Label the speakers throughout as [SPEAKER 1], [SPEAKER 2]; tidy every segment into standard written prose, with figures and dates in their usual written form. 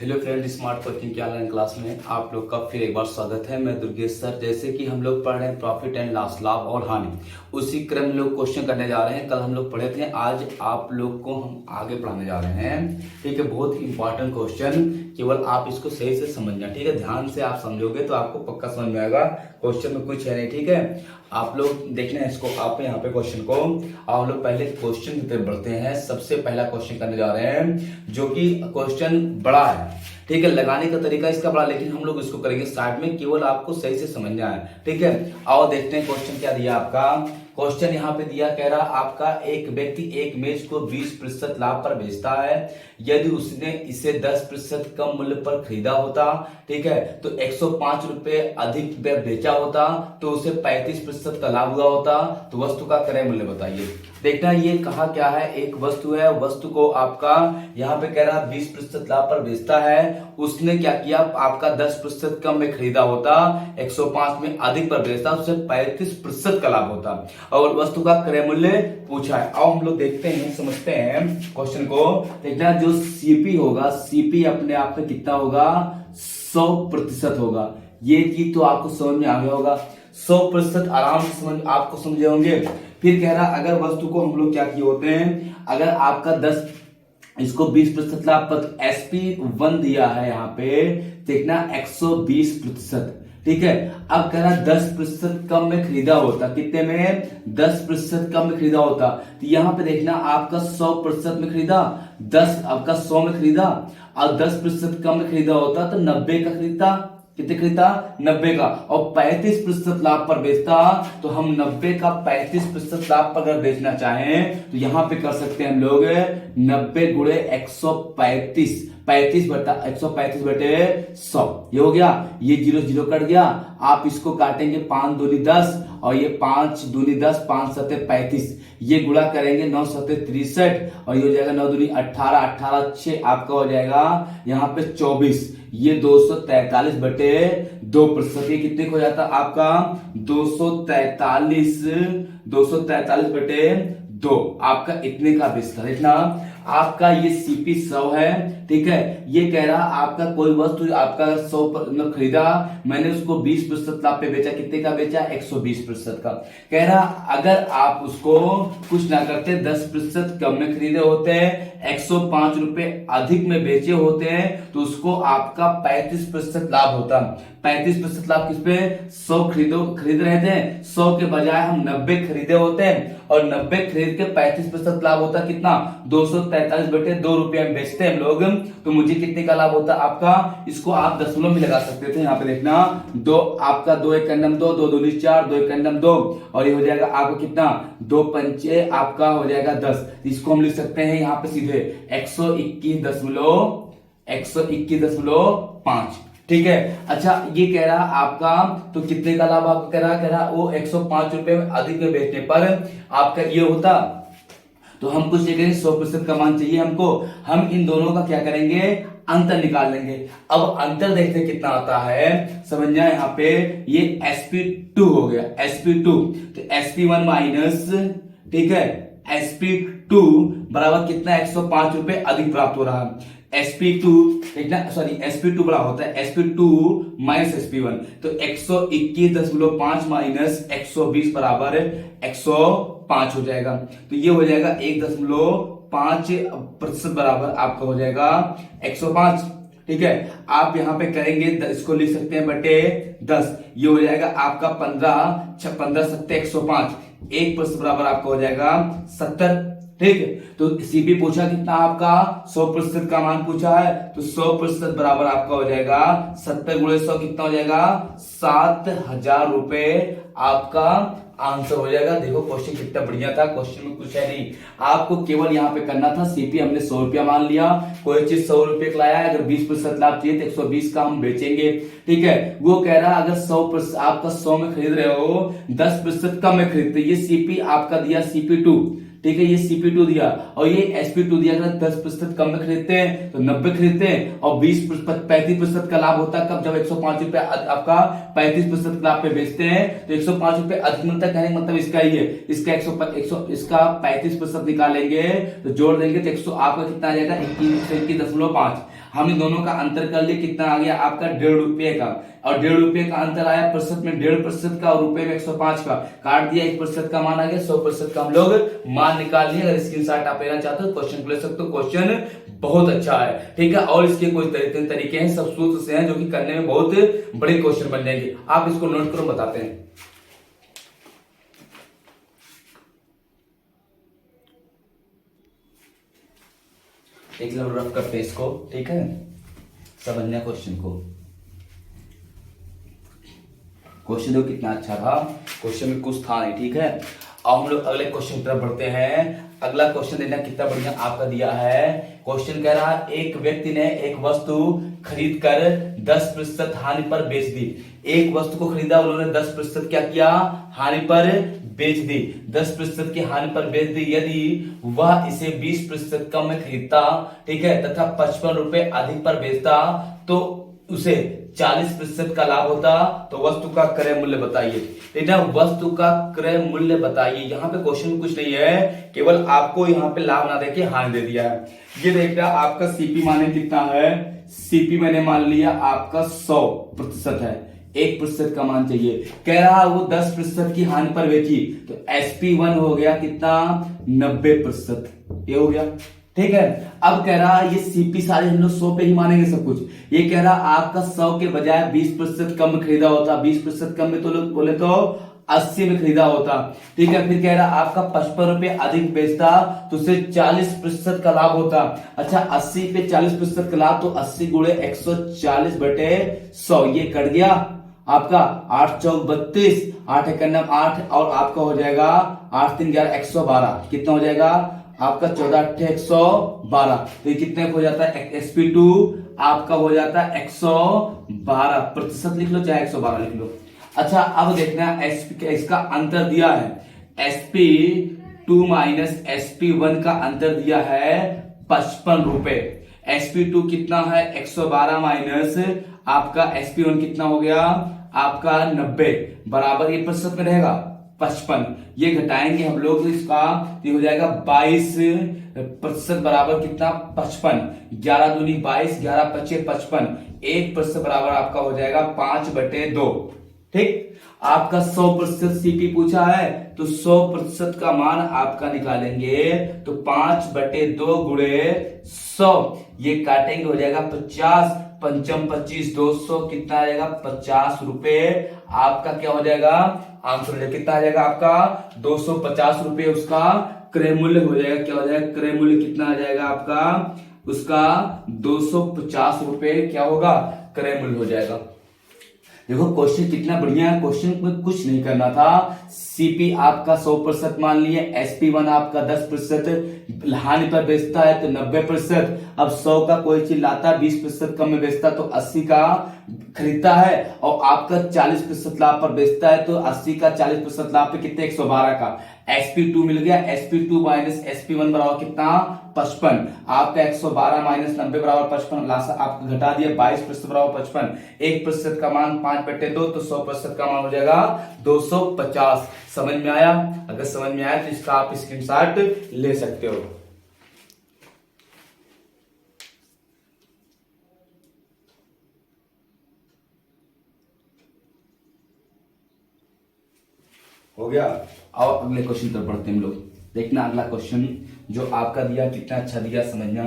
[SPEAKER 1] Hello friend, smart coaching के online class में आप लोग का फिर एक बार स्वागत है। मैं दुर्गेश सर। जैसे कि हम लोग पढ़ रहे हैं प्रॉफिट एंड लॉस, लाभ और हानि, उसी क्रम में लोग क्वेश्चन करने जा रहे हैं। कल हम लोग पढ़े थे, आज आप लोग को हम आगे पढ़ाने जा रहे हैं। ठीक है, बहुत इंपॉर्टेंट क्वेश्चन, केवल आप इसको सही से समझना। ठीक है, ध्यान से आप समझोगे तो आपको पक्का समझ में आएगा। क्वेश्चन में कुछ है नहीं। ठीक है, आप लोग देखना है इसको, आप यहाँ पे क्वेश्चन को। आप लोग पहले क्वेश्चन की तरफ बढ़ते हैं। सबसे पहला क्वेश्चन करने जा रहे हैं, जो कि क्वेश्चन बड़ा है। ठीक है, लगाने का तरीका इसका बड़ा, लेकिन हम लोग इसको करेंगे स्टार्ट में, केवल आपको सही से समझना है। ठीक है, आओ देखते हैं क्वेश्चन क्या दिया आपका। क्वेश्चन यहाँ पे दिया, कह रहा आपका एक व्यक्ति एक मेज को 20% लाभ पर बेचता है। यदि उसने इसे 10% कम मूल्य पर खरीदा होता, ठीक है, तो 105 रुपए अधिक बेचा होता, तो उसे 35% का लाभ हुआ होता। तो वस्तु का क्रय मूल्य बताइए। देखना, ये कहा क्या है, एक वस्तु है, वस्तु को आपका यहाँ पे कह रहा 20% लाभ पर बेचता है। उसने क्या किया, आपका 10% कम में खरीदा होता, 105 में अधिक पर बेचता, उसे 35% का लाभ होता, और वस्तु का क्रय मूल्य पूछा है। अब हम लोग देखते हैं, समझते हैं क्वेश्चन को। देखना, जो सीपी होगा, सीपी अपने आप में कितना होगा, 100% होगा। ये चीज तो आपको समझ में आ गया होगा, 100% आराम से आपको समझे होंगे। फिर कह रहा, अगर वस्तु को हम लोग क्या किए होते हैं, अगर आपका 10 इसको 20% लाभ पर SP1 दिया है यहाँ पे, देखना 120%। ठीक है, अब कह रहा 10% कम में खरीदा होता, कितने में, 10% कम में खरीदा होता। तो यहाँ पे देखना, आपका 100% में खरीदा, 10 आपका 100 में खरीदा, और 10% कम में खरीदा होता तो 90 का खरीदता। कितने खरीदता, 90 का, और 35% लाभ पर बेचता। तो हम 90 का 35% लाभ पर अगर बेचना चाहें तो यहां पे कर सकते हैं हम लोग 90 गुणे 135, 135/100, ये हो गया। ये 0 0 कट गया। आप इसको काटेंगे 5 दूनी 10, और ये 5 दूनी 10, 5 सत्ते 35, ये गुणा करेंगे 9 सत्ते 63, और ये हो जाएगा 9 दूनी 18, 18 6 आपका हो जाएगा यहाँ पे 24। ये 243/2%, ये कितने को जाता आपका 243/2 आपका इतने का बेचता। देखना, आपका ये सीपी 100 है। ठीक है, ये कह रहा आपका कोई वस्तु आपका 100 पर खरीदा, मैंने उसको 20% लाभ पे बेचा, कितने का बेचा, 120% का। कह रहा अगर आप उसको कुछ ना करते, 10% कम में खरीदे होते हैं, 105 रुपए अधिक में बेचे होते हैं, तो उसको आपका 35% लाभ होता। 35% लाभ किस पे, 100 खरीद रहे थे, 100 के बजाय हम 90 खरीदे होते हैं, और 90 खरीद के 35% लाभ होता, कितना, 243/2 रुपया में बेचते हैं हम लोग, तो मुझे कितने का लाभ होता आपका। इसको आप दशमलव भी लगा सकते थे। यहाँ पे देखना, 2 आपका 2 1 2, 2 2 4, 2 1 2, और ये हो जाएगा आपको कितना, 2 पंचे आपका हो जाएगा 10। इसको हम लिख सकते हैं यहाँ पे सीधे 121.5। ठीक है, अच्छा, ये कह रहा आपका, तो कितने का लाभ आपका कह रहा वो 105 रुपए में अधिक में बेचने पर आपका ये होता। तो हम कुछ करेंगे, 100% का मान चाहिए हमको। हम इन दोनों का क्या करेंगे, अंतर निकाल लेंगे। अब अंतर देखते कितना आता है, समझना। यहाँ पे ये SP2 हो गया, SP2, तो SP1 माइनस, ठीक है, SP2 बराबर कितना, 105 रुपए अधिक प्राप्त हो रहा है। SP2 देखना, सॉरी SP2 बड़ा होता है, SP2 माइनस SP1, तो 121.5 माइनस 120 बराबर 105 हो जाएगा। तो ये हो जाएगा 1.5% बराबर आपका हो जाएगा 105। ठीक है, आप यहां पे करेंगे, इसको लिख सकते हैं बटे 10, ये हो जाएगा आपका 15 सत्ते 105, 1% बराबर आपका हो जाएगा 70। ठीक है, तो सीपी पूछा कितना आपका, 100% का मान पूछा है, तो 100% बराबर आपका हो जाएगा 70 गुणे 100, कितना हो जाएगा 7000 रुपए आपका आंसर हो जाएगा। देखो क्वेश्चन कितना बढ़िया था, क्वेश्चन में कुछ है नहीं, आपको केवल यहाँ पे करना था। सीपी हमने 100 रुपया मान लिया, कोई चीज 100 रुपए का लाया, अगर 20% लाभ चाहिए तो 120 का हम बेचेंगे। ठीक है, वो कह रहा अगर 100% आपका 100 में खरीद रहे हो, 10% कम में खरीदते, ये सीपी आपका दिया CP2। ठीक है, ये CP2 दिया, और ये SP2 दिया। अगर 10% कम में खरीदते हैं तो 90 खरीदते हैं, और 35% का लाभ होता है कब, जब 105 रुपए आपका 35% लाभ पे बेचते हैं, तो 105 रुपए अधिक मिलता है। मतलब इसका ही है, इसका 100 इसका 35% निकालेंगे तो जोड़ देंगे तो 100 आपका कितना आ जाएगा, 21.5। हमने दोनों का अंतर कर लिया, कितना आ गया आपका 1.5 रुपये का, और 1.5 रुपये का अंतर आया प्रतिशत में 1.5% का और रुपए में 105 का, काट दिया 1% का मान आ गया, 100% का हम लोग मान निकाल लिए। अगर स्क्रीनशॉट आप लेना चाहते हो क्वेश्चन को ले सकते हो, क्वेश्चन बहुत अच्छा है, ठीक है। और इसके कोई तरीके हैं, सब सूत्र से हैं जो कि करने में बहुत बड़े क्वेश्चन बन जाएंगे। आप इसको नोट करो, बताते हैं। एक लेवल रफ करते हैं इसको, ठीक है, समझना क्वेश्चन को। क्वेश्चन देखो कितना अच्छा था, क्वेश्चन में कुछ था नहीं, ठीक है। अब हम लोग अगले क्वेश्चन की तरफ बढ़ते हैं। अगला क्वेश्चन देखना कितना बढ़िया आपका दिया है। क्वेश्चन कह रहा है एक व्यक्ति ने एक वस्तु खरीद कर 10% हानि पर बेच दी। एक वस्तु को खरीदा, उन्होंने 10% क्या किया, हानि पर बेच दी, 10% की हानि पर बेच दी। यदि वह इसे 20% कम में खरीदता, ठीक है, तथा 55 रुपए अधिक पर बेचता तो उसे 40% का लाभ होता। तो वस्तु का क्रय मूल्य बताइए। ठीक है, वस्तु का क्रय मूल्य बताइए। यहाँ पे क्वेश्चन में कुछ नहीं है, केवल आपको यहाँ पे लाभ ना देके हानि दे दिया है। ये देखना आपका सीपी माने कितना है, सीपी मैंने मान लिया आपका 100% है, 1% का मान चाहिए। कह रहा वो 10% की हानि पर बेची, तो SP1 हो गया कितना, 90%, ये हो गया, ठीक है। अब कह रहा ये सीपी सारे हम लोग 100 पे ही मानेंगे सब कुछ। ये कह रहा आपका 100 के बजाय 20% कम खरीदा होता, 20% कम में तो लोग बोले तो 80 में खरीदा होता, ठीक है। फिर कह रहा आपका 55 रुपए अधिक बेचता तो उसे 40% का लाभ होता। अच्छा 80 पे 40% का लाभ, तो 80 गुणे 140 बटे 100, ये कट गया आपका 8 चौक 32, 8 एक 8, और आपका हो जाएगा 8 3 11 112, कितना हो जाएगा आपका 14 8 112। तो ये कितने हो जाता है, SP2 आपका हो जाता है 112 प्रतिशत, लिख लो चाहे 112 लिख लो। अच्छा अब देखना इसका अंतर दिया है, SP2 माइनस SP1 का अंतर दिया है 55 रुपए। SP2 कितना है 112 माइनस आपका SP1 कितना हो गया आपका 90, बराबर ये प्रतिशत में रहेगा 55, ये घटाएंगे हम लोग इसका, ये हो जाएगा 22% बराबर कितना 55, 11 दूनी 22, 11 पचे 55, 1% बराबर आपका हो जाएगा 5/2, ठीक। आपका 100% सीपी पूछा है तो 100% का मान आपका निकालेंगे, तो 5/2 गुणे 100, ये काटेंगे हो जाएगा 50, 5 25 200, कितना आ जाएगा 50 रुपए। आपका क्या हो जाएगा आंसर, कितना आ जाएगा आपका 250 रुपए उसका क्रय मूल्य हो जाएगा। क्या हो जाएगा क्रय मूल्य कितना आ जाएगा आपका उसका 250 रुपए क्या होगा क्रय मूल्य हो जाएगा। देखो क्वेश्चन कितना बढ़िया है, क्वेश्चन में कुछ नहीं करना था। सीपी आपका 100% मान लिए, SP1 आपका 10% हानि पर बेचता है तो 90%। अब 100 का कोई चीज लाता है 20% कम में बेचता तो 80 का खरीदता है, और आपका 40% लाभ पर बेचता है तो 80 का 40% लाभ पे कितने 112 का SP2 मिल गया। SP2 माइनस SP1 बराबर कितना 55, आपका 112 माइनस 90 बराबर 55, लास्ट आपको घटा दिया 22% बराबर 55, 1% का मान 5/2, तो 100% का मान हो जाएगा 250। समझ में आया? अगर समझ में आया तो इसका आप स्क्रीनशॉट ले सकते हो। हो गया। अब अगले क्वेश्चन पर पढ़ते हैं हम लोग। देखना अगला क्वेश्चन जो आपका दिया कितना अच्छा दिया, समझना।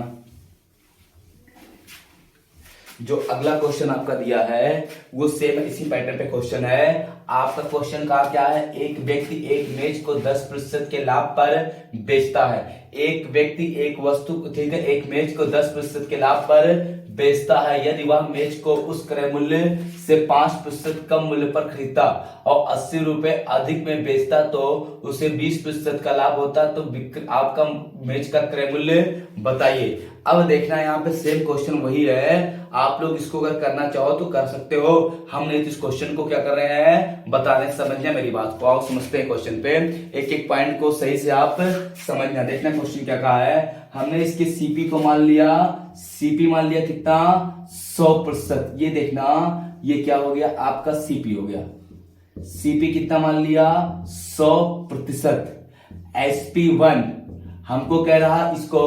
[SPEAKER 1] जो अगला क्वेश्चन आपका दिया है वो सेम इसी पैटर्न पे क्वेश्चन है। आपका क्वेश्चन का क्या है, एक व्यक्ति एक मेज को 10% के लाभ पर बेचता है। एक व्यक्ति एक वस्तु, ठीक है, एक मेज को 10% के लाभ पर बेचता है। यदि वह मेज को उस क्रय मूल्य से 5% कम मूल्य पर खरीदता और 80 रुपए अधिक में बेचता तो उसे 20% का लाभ होता। तो आपका मेज का क्रय मूल्य बताइए। अब देखना यहाँ पे सेम क्वेश्चन वही है, आप लोग इसको अगर करना चाहो तो कर सकते हो। हमने इस क्वेश्चन को क्या कर रहे हैं बता रहे हैं, समझना मेरी बात को। आओ समझते हैं क्वेश्चन पे, एक एक पॉइंट को सही से आप समझना। देखना क्वेश्चन क्या कहा है, हमने इसके सीपी को मान लिया, सीपी मान लिया कितना 100%। ये देखना ये क्या हो गया आपका सीपी हो गया, सीपी कितना मान लिया 100%। SP1 हमको कह रहा इसको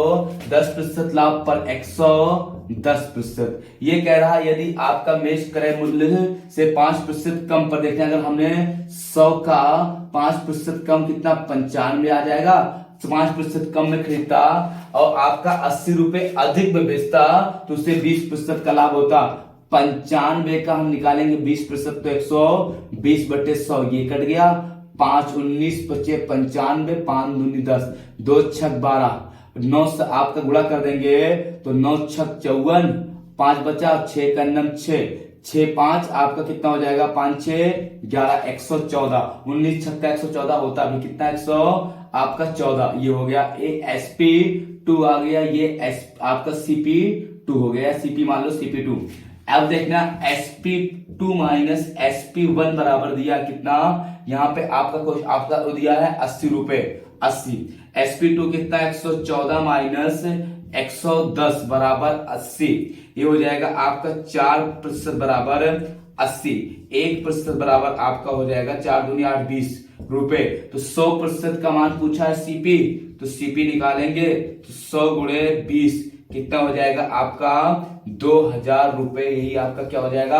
[SPEAKER 1] 10% लाभ पर 100 10%। ये कह रहा है यदि आपका मेष क्रय मूल्य से 5% कम पर देखते हैं, अगर हमने 100 का 5% कम कितना 95 आ जाएगा, 5% कम में खरीदता और आपका 80 रुपए अधिक में बेचता तो उसे 20% का लाभ होता। 95 का हम निकालेंगे 20% तो 120/100 ये कट गया, 5 19 बचे 95, 5 दूनी 10, 2 छक 12, 9 से आपका गुणा कर देंगे तो 9 छक 54, 5 बचा, 6 का 9 6, 6 5 आपका कितना हो जाएगा, 5 6 11, 114, 19 छक्का 114 होता अभी कितना 100 आपका 14, ये हो गया। SP2 आ गया, ये आपका CP2 हो गया, CP मान लो CP2। अब देखना SP2 माइनस SP1 बराबर दिया कितना, यहाँ पे आपका दिया है 80 रुपए, 80। SP2 कितना 114 माइनस 110 बराबर 80, ये हो जाएगा आपका 4% बराबर 80, 1% बराबर आपका हो जाएगा 4 दूनी 8 20 रुपए। तो 100% का मान पूछा है CP, तो CP निकालेंगे तो 100 गुणे 20 कितना हो जाएगा आपका 2000 रुपए, यही आपका क्या हो जाएगा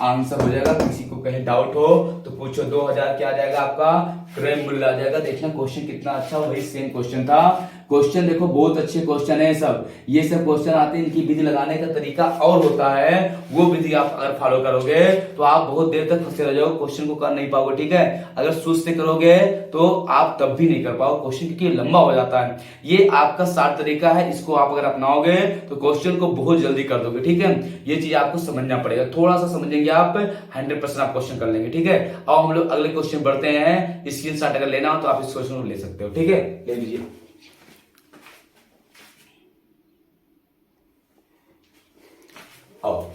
[SPEAKER 1] आंसर हो जाएगा। किसी को कहीं डाउट हो तो पूछो, 2000 क्या आ जाएगा आपका क्रय मूल्य आ जाएगा। देखना क्वेश्चन कितना अच्छा, वही सेम क्वेश्चन था। क्वेश्चन देखो बहुत अच्छे क्वेश्चन है सब, ये सब क्वेश्चन आते हैं, इनकी विधि लगाने का तरीका और होता है, वो विधि आप अगर फॉलो करोगे तो आप बहुत देर तक फंसे रह जाओगे, क्वेश्चन को कर नहीं पाओगे, ठीक है। अगर सोच से करोगे तो आप तब भी नहीं कर पाओगे क्वेश्चन, क्योंकि लंबा हो जाता है। ये आपका शार्ट तरीका है, इसको आप अगर अपनाओगे तो क्वेश्चन को बहुत जल्दी कर दोगे, ठीक है। ये चीज आपको समझना पड़ेगा, थोड़ा सा समझेंगे आप 100% आप क्वेश्चन कर लेंगे, ठीक है। अब हम लोग अगले क्वेश्चन बढ़ते हैं। स्क्रीनशॉट अगर लेना हो तो आप इस क्वेश्चन को ले सकते हो, ठीक है, ले लीजिए।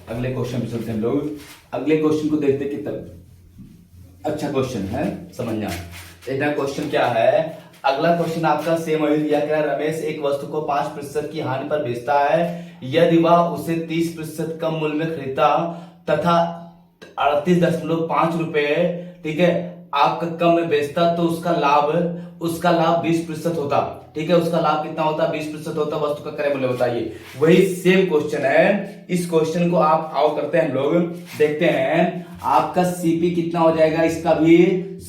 [SPEAKER 1] अगले क्वेश्चन पे चलते हैं हम लोग। अगले क्वेश्चन को देखते हैं कितना अच्छा क्वेश्चन है, समझना। देखना क्वेश्चन क्या है। अगला क्वेश्चन आपका सेम वही दिया गया, रमेश एक वस्तु को 5% की हानि पर बेचता है, यदि वह उसे 30% कम मूल्य में खरीदता तथा 38.5 रुपए, ठीक है, आपका कम में बेचता तो उसका लाभ 20% होता, ठीक है। उसका लाभ कितना होता, 20% होता, वस्तु का क्रय मूल्य बताइए। वही सेम क्वेश्चन है, इस क्वेश्चन को आप आओ करते हैं हम लोग, देखते हैं। आपका CP कितना हो जाएगा, इसका भी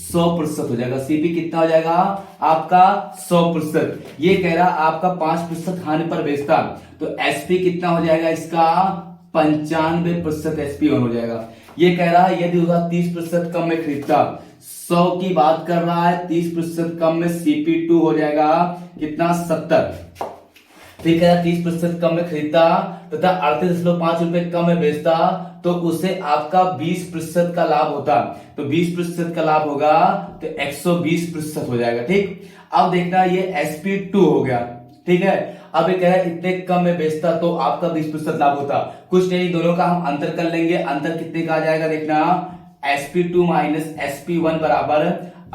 [SPEAKER 1] 100% हो जाएगा। CP कितना हो जाएगा आपका 100%। ये कह रहा आपका 5% हानि पर बेचता, तो SP कितना हो जाएगा इसका 95% SP1 हो जाएगा। ये कह रहा है यदि उसका 30% कम में खरीदता, 100 की बात कर रहा है, 30% कम में CP2 हो जाएगा कितना 70, ठीक है। 30% कम में खरीदता तथा 38.5 रुपए कम में बेचता तो उसे आपका 20% का लाभ होता, तो 20% का लाभ होगा तो 120% हो जाएगा, ठीक। अब देखना ये SP2 हो गया, ठीक है। अब ये कह रहा है इतने कम में बेचता तो आपका 20% लाभ होता, कुछ नहीं, दोनों का हम अंतर कर लेंगे। अंतर कितने का आ जाएगा, देखना SP2 माइनस SP1 बराबर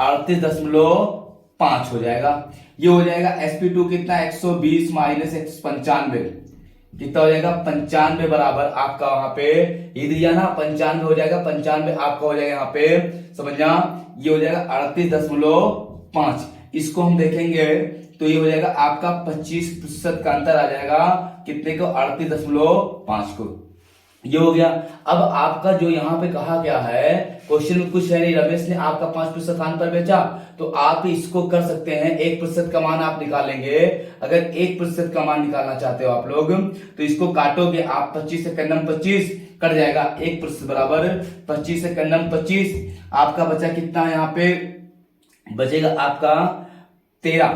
[SPEAKER 1] 38.5 हो जाएगा। ये हो जाएगा SP2 कितना 120 माइनस 95 कितना हो जाएगा 95 बराबर आपका वहां पे ये दिया ना 95 हो जाएगा, 95 आपका हो जाएगा यहाँ पे, समझना। ये हो जाएगा 38.5, इसको हम देखेंगे तो ये हो जाएगा आपका 25% का अंतर आ जाएगा, कितने को 38.5 को, ये हो गया। अब आपका जो यहाँ पे कहा गया है क्वेश्चन में कुछ है नहीं, रमेश ने आपका 5% हानि पर बेचा, तो आप इसको कर सकते हैं 1% का मान आप निकालेंगे। अगर 1% का मान निकालना चाहते हो आप लोग तो इसको काटोगे आप, 25 से कन्नम 25 कट जाएगा, 1% बराबर 25 से कन्नम 25, आपका बचा कितना यहाँ पे बचेगा आपका 13,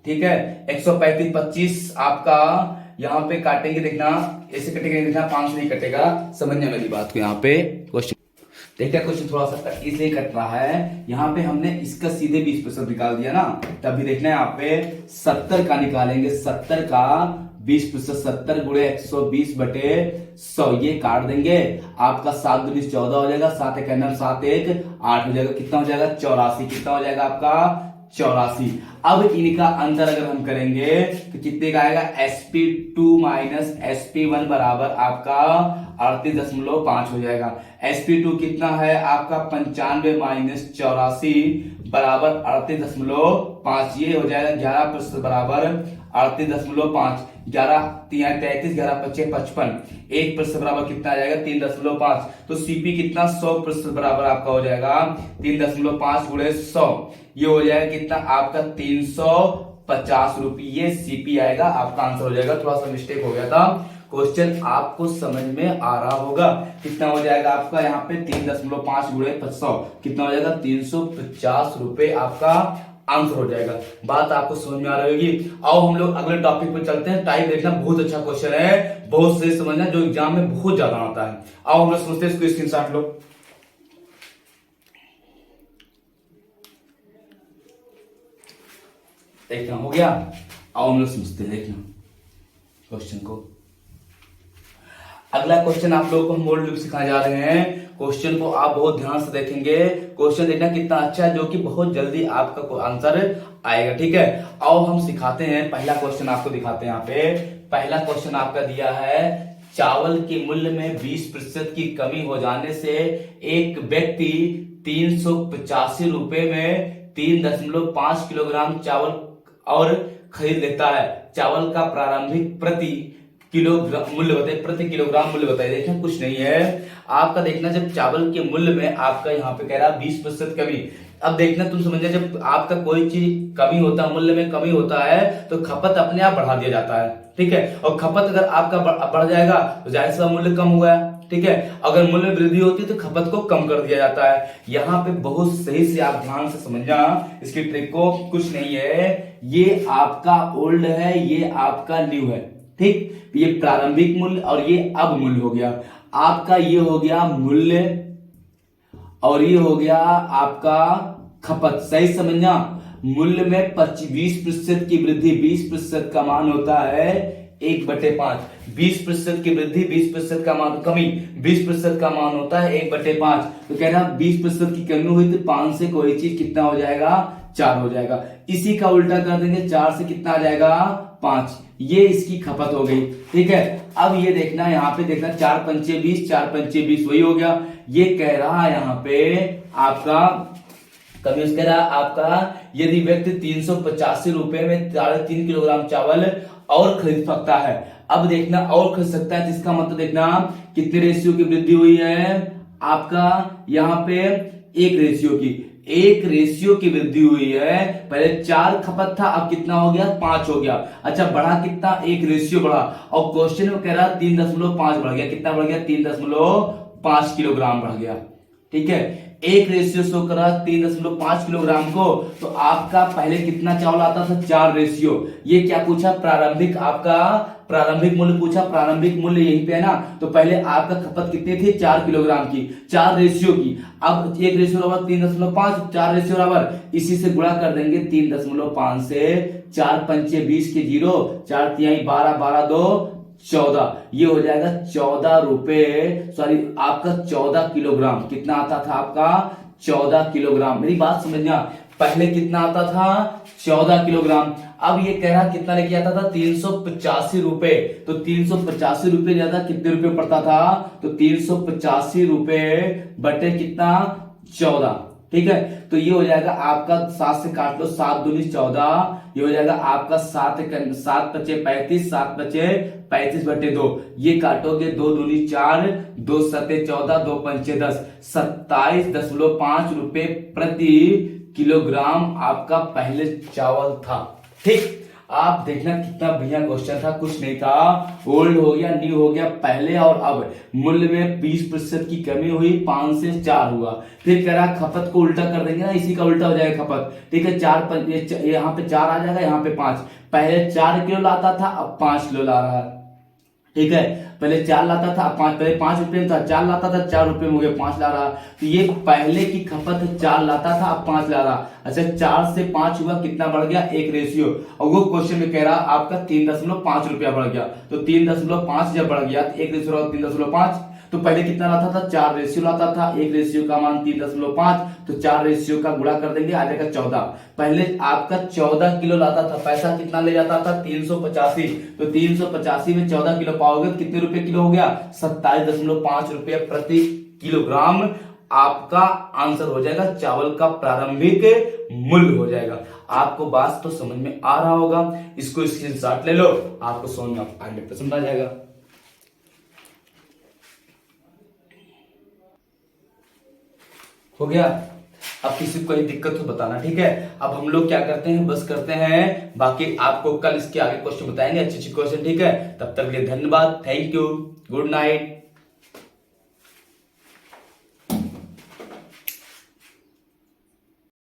[SPEAKER 1] ठीक है। 135 25 आपका यहाँ पे काटेंगे, देखना ऐसे कटेंगे, देखना 5 नहीं कटेगा, समझने वाली बात को। यहाँ पे क्वेश्चन देखते हैं, क्वेश्चन थोड़ा सा इसलिए कट रहा है, यहाँ पे हमने इसका सीधे 20% निकाल दिया ना, तभी देखना है यहाँ पे 70 का निकालेंगे, 70 का 20%, 70 गुणे 120/100 ये काट देंगे, आपका 7 दूनी 14 हो जाएगा, 7 एक 7 1 8 हो जाएगा, कितना हो जाएगा 84, कितना हो जाएगा आपका 84। अब इनका अंतर अगर हम करेंगे तो कितने का आएगा, SP2 माइनस SP1 बराबर आपका 38.5 हो जाएगा। SP2 कितना है आपका 95 माइनस 84 बराबर 38.5, ये हो जाएगा 11% बराबर 38.5। 11 3 33, 11 5 55, 1% बराबर कितना आ जाएगा 3.5। तो सीपी कितना 100% बराबर आपका हो जाएगा 3.5 गुणे 100, ये हो जाएगा कितना आपका 350 रुपये सीपी आएगा, आपका आंसर हो जाएगा। थोड़ा सा मिस्टेक हो गया था, क्वेश्चन आपको समझ में आ रहा होगा। कितना हो जाएगा आपका यहाँ पे 3.5 गुणे 100 कितना हो जाएगा 350 रुपए आपका आंसर हो जाएगा। बात आपको समझ में आ रही होगी। आओ हम लोग अगले टॉपिक पर चलते हैं। टाइप देखना, बहुत अच्छा क्वेश्चन है, बहुत सही समझना, जो एग्जाम में बहुत ज्यादा आता है। आओ हम लोग समझते हैं, इसको स्क्रीनशॉट लो। देखना हो गया, आओ हम लोग समझते हैं। देखना क्वेश्चन को, अगला क्वेश्चन आप लोगों को हम मोड लूप सिखाने जा रहे हैं। क्वेश्चन को आप बहुत ध्यान से देखेंगे, क्वेश्चन देखना कितना अच्छा है, जो कि बहुत जल्दी आपका आंसर आएगा। ठीक है, आओ हम सिखाते हैं। पहला क्वेश्चन आपको दिखाते हैं। यहाँ पे पहला क्वेश्चन आपका दिया है, चावल के मूल्य में 20% की कमी हो जाने से एक व्यक्ति 385 रुपए में 3.5 किलोग्राम चावल और खरीद लेता है। चावल का प्रारंभिक प्रति किलोग्राम मूल्य बताइए, प्रति किलोग्राम मूल्य बताइए। देखना कुछ नहीं है आपका, देखना जब चावल के मूल्य में आपका यहाँ पे कह रहा 20% कमी। अब देखना तुम समझना, जब आपका कोई चीज कमी होता है, मूल्य में कमी होता है, तो खपत अपने आप बढ़ा दिया जाता है। ठीक है, और खपत अगर आपका बढ़ जाएगा तो जाहिर सा मूल्य कम हुआ है। ठीक है, अगर मूल्य वृद्धि होती है तो खपत को कम कर दिया जाता है। यहाँ पे बहुत सही से आप ध्यान से समझना इसकी ट्रिक को। कुछ नहीं है, ये आपका ओल्ड है, ये आपका न्यू है। ठीक, ये प्रारंभिक मूल्य और ये अब मूल्य हो गया आपका, ये हो गया मूल्य और ये हो गया आपका खपत। सही समझना, मूल्य में 20% की वृद्धि, 20% का मान होता है 1/5। 20% की वृद्धि, 20% का मान कमी, 20% का मान होता है 1/5। तो कह रहा 20% की कमी हुई तो 5 से कोई चीज कितना हो जाएगा 4 हो जाएगा। इसी का उल्टा कर देंगे, 4 से कितना आ जाएगा 5, ये इसकी खपत हो गई। ठीक है, अब ये देखना, यहाँ पे देखना 4 पंचे 20, 4 पंचे 20 वही हो गया। ये कह रहा है यहाँ पे आपका कभी कह रहा आपका, यदि व्यक्ति 385 रुपए में 3.5 किलोग्राम चावल और खरीद सकता है। अब देखना और खरीद सकता है, जिसका मतलब देखना कितने रेशियो की वृद्धि हुई है आपका, यहाँ पे 1 रेशियो की, 1 रेशियो की वृद्धि हुई है। पहले 4 खपत था, अब कितना हो गया 5 हो गया। अच्छा, बढ़ा कितना 1 रेशियो बढ़ा, और क्वेश्चन में कह रहा 3.5 बढ़ गया। कितना बढ़ गया 3.5 किलोग्राम बढ़ गया। ठीक है, 1 रेशियो शो करा 3.5 किलोग्राम को, तो आपका पहले कितना चावल आता था 4 रेशियो। ये क्या पूछा, प्रारंभिक, आपका प्रारंभिक मूल्य पूछा, प्रारंभिक मूल्य यहीं पे है ना। तो पहले आपका खपत कितनी थी 4 किलोग्राम की, 4 रेशियो की। अब 1 रेशियो बराबर 3.5, 4 रेशियो बराबर, इसी से गुणा कर देंगे 3.5 से। 4 पंचे 20 के 0, 4 तिहाई 12, 12 2 14, ये हो जाएगा 14 रुपए, सॉरी आपका 14 किलोग्राम। कितना आता था आपका 14 किलोग्राम। मेरी बात समझना, पहले कितना आता था 14 किलोग्राम, अब ये कह रहा कितना लेके आता था 385 रुपए। तो 385 रुपए ज्यादा कितने रुपए पड़ता था, तो 385 रुपए बटे कितना 14। ठीक है, तो ये हो जाएगा आपका 7 से काट लो, 7 दूनी 14, ये हो जाएगा आपका 7 पचे 35, 7 बचे 35 बटे 2, ये काटोगे 2 दूनी 4, 2 सते 14, 2 पंचे 10, 27.5 रुपए प्रति किलोग्राम आपका पहले चावल था। ठीक, आप देखना कितना बढ़िया क्वेश्चन था, कुछ नहीं था, ओल्ड हो गया, न्यू हो गया, पहले और अब। मूल्य में 20% की कमी हुई, 5 से 4 हुआ। फिर कह रहा खपत को उल्टा कर देंगे ना, इसी का उल्टा हो जाएगा खपत। ठीक है, 4 यहाँ पे 4 आ जाएगा, यहाँ पे 5। पहले 4 किलो लाता था, अब 5 किलो ला रहा है। ठीक है, पहले 4 लाता था, 5, पहले 5 रुपए में था, 4 लाता था, 4 रुपए में हो गया 5 ला रहा। तो ये पहले की खपत 4 लाता था, अब 5 ला रहा। अच्छा, 4 से 5 हुआ, कितना बढ़ गया 1 रेशियो, और वो क्वेश्चन में कह रहा आपका 3.5 रुपया बढ़ गया। तो 3.5 जब बढ़ गया तो 1 रेशियो 3.5, तो पहले कितना लाता था 4 रेशियो लाता था, 1 रेशियो का मान 3.5, तो 4 रेशियो का गुणा कर देंगे, आ जाएगा 14। पहले आपका 14 किलो लाता था, पैसा कितना ले जाता था 385, तो 385 में 14 किलो पाओगे, कितने रुपए किलो हो गया 27.5 रुपए प्रति किलोग्राम आपका आंसर हो जाएगा, चावल का प्रारंभिक मूल्य हो जाएगा। आपको बात तो समझ में आ रहा होगा, इसको स्क्रीनशॉट ले लो, आपको समझ में 100% आ जाएगा। हो गया। अब किसी को कोई दिक्कत हो बताना, ठीक है। अब हम लोग क्या करते हैं, बस करते हैं, बाकी आपको कल इसके आगे क्वेश्चन बताएंगे, अच्छे अच्छे क्वेश्चन, ठीक है। तब तक के लिए धन्यवाद, थैंक यू, गुड नाइट।